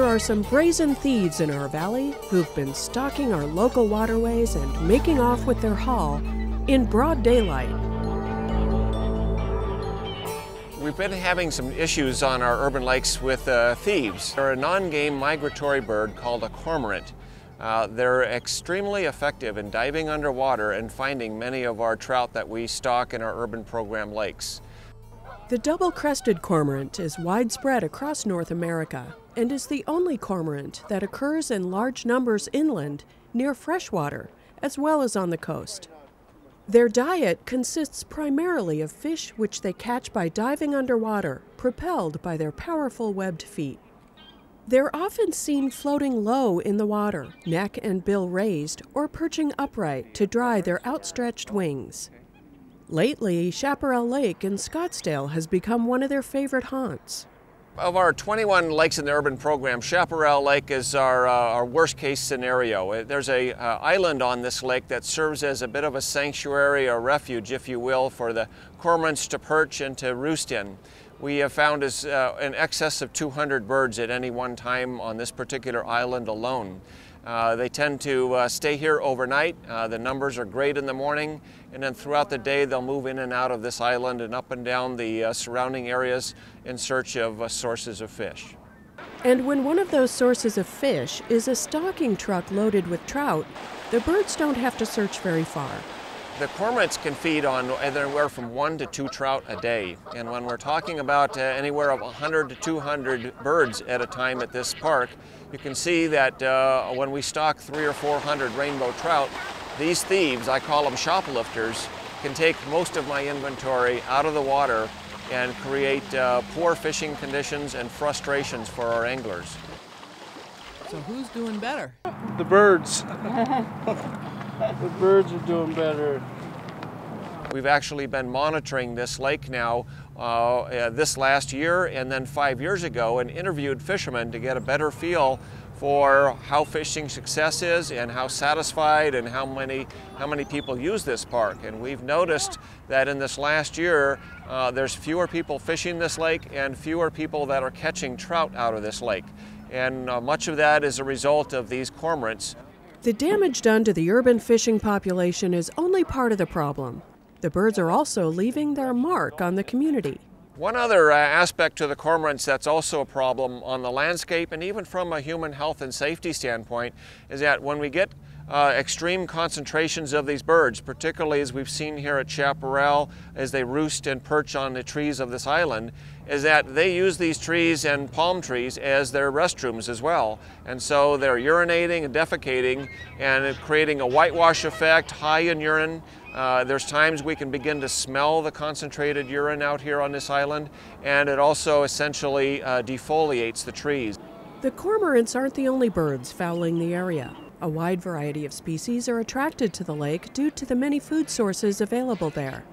are some brazen thieves in our valley who've been stalking our local waterways and making off with their haul in broad daylight. We've been having some issues on our urban lakes with thieves. They're a non-game migratory bird called a cormorant. They're extremely effective in diving underwater and finding many of our trout that we stock in our urban program lakes. The double-crested cormorant is widespread across North America and is the only cormorant that occurs in large numbers inland near freshwater as well as on the coast. Their diet consists primarily of fish which they catch by diving underwater, propelled by their powerful webbed feet. They're often seen floating low in the water, neck and bill raised, or perching upright to dry their outstretched wings. Lately, Chaparral Lake in Scottsdale has become one of their favorite haunts. Of our 21 lakes in the urban program, Chaparral Lake is our worst case scenario. There's an island on this lake that serves as a bit of a sanctuary or refuge, if you will, for the cormorants to perch and to roost in. We have found in excess of 200 birds at any one time on this particular island alone. They tend to stay here overnight. The numbers are great in the morning, and then throughout the day they'll move in and out of this island and up and down the surrounding areas in search of sources of fish. And when one of those sources of fish is a stocking truck loaded with trout, the birds don't have to search very far. The cormorants can feed on anywhere from 1 to 2 trout a day, and when we're talking about anywhere of 100 to 200 birds at a time at this park, you can see that when we stock 300 or 400 rainbow trout, these thieves, I call them shoplifters, can take most of my inventory out of the water and create poor fishing conditions and frustrations for our anglers. So who's doing better? The birds. The birds are doing better. We've actually been monitoring this lake now this last year and then 5 years ago, and interviewed fishermen to get a better feel for how fishing success is and how satisfied and how many people use this park. And we've noticed that in this last year there's fewer people fishing this lake and fewer people that are catching trout out of this lake. And much of that is a result of these cormorants. The damage done to the urban fishing population is only part of the problem. The birds are also leaving their mark on the community. One other aspect to the cormorants that's also a problem on the landscape and even from a human health and safety standpoint is that when we get extreme concentrations of these birds, particularly as we've seen here at Chaparral as they roost and perch on the trees of this island, is that they use these trees and palm trees as their restrooms as well. And so they're urinating and defecating and creating a whitewash effect, high in urine. There's times we can begin to smell the concentrated urine out here on this island, and it also essentially defoliates the trees. The cormorants aren't the only birds fouling the area. A wide variety of species are attracted to the lake due to the many food sources available there.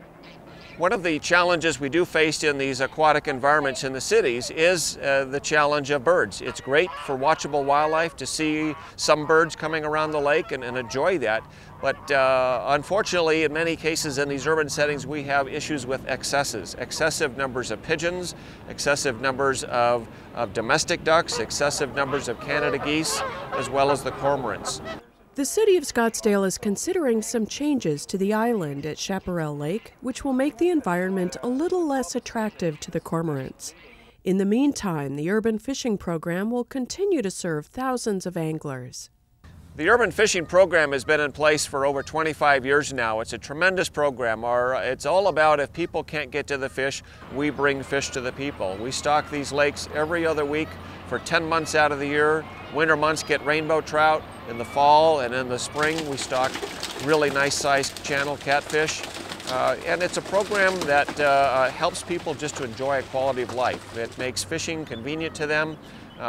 One of the challenges we do face in these aquatic environments in the cities is the challenge of birds. It's great for watchable wildlife to see some birds coming around the lake and enjoy that. But unfortunately, in many cases in these urban settings, we have issues with excesses. Excessive numbers of pigeons, excessive numbers of domestic ducks, excessive numbers of Canada geese, as well as the cormorants. The city of Scottsdale is considering some changes to the island at Chaparral Lake, which will make the environment a little less attractive to the cormorants. In the meantime, the urban fishing program will continue to serve thousands of anglers. The urban fishing program has been in place for over 25 years now. It's a tremendous program. It's all about if people can't get to the fish, we bring fish to the people. We stock these lakes every other week for 10 months out of the year. Winter months get rainbow trout. In the fall and in the spring, we stock really nice sized channel catfish. And it's a program that helps people just to enjoy a quality of life. It makes fishing convenient to them.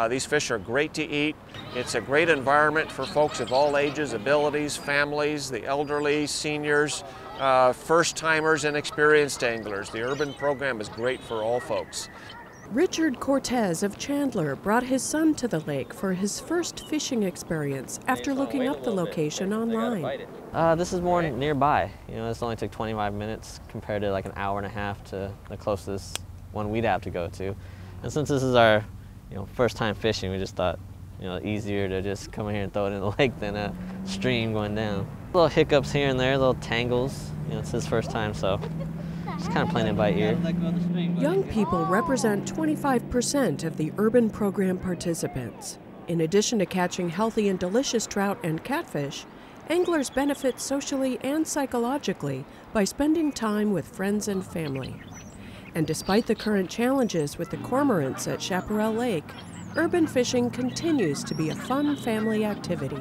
These fish are great to eat. It's a great environment for folks of all ages, abilities, families, the elderly, seniors, first-timers and experienced anglers. The urban program is great for all folks. Richard Cortez of Chandler brought his son to the lake for his first fishing experience after looking up the location online. This is more nearby. You know, this only took 25 minutes compared to like an hour and a half to the closest one we'd have to go to. And since this is our first time fishing, we just thought you know, easier to just come in here and throw it in the lake than a stream going down. Little hiccups here and there, little tangles. You know, it's his first time, so just kind of playing it by ear. Young people represent 25% of the urban program participants. In addition to catching healthy and delicious trout and catfish, anglers benefit socially and psychologically by spending time with friends and family. And despite the current challenges with the cormorants at Chaparral Lake, urban fishing continues to be a fun family activity.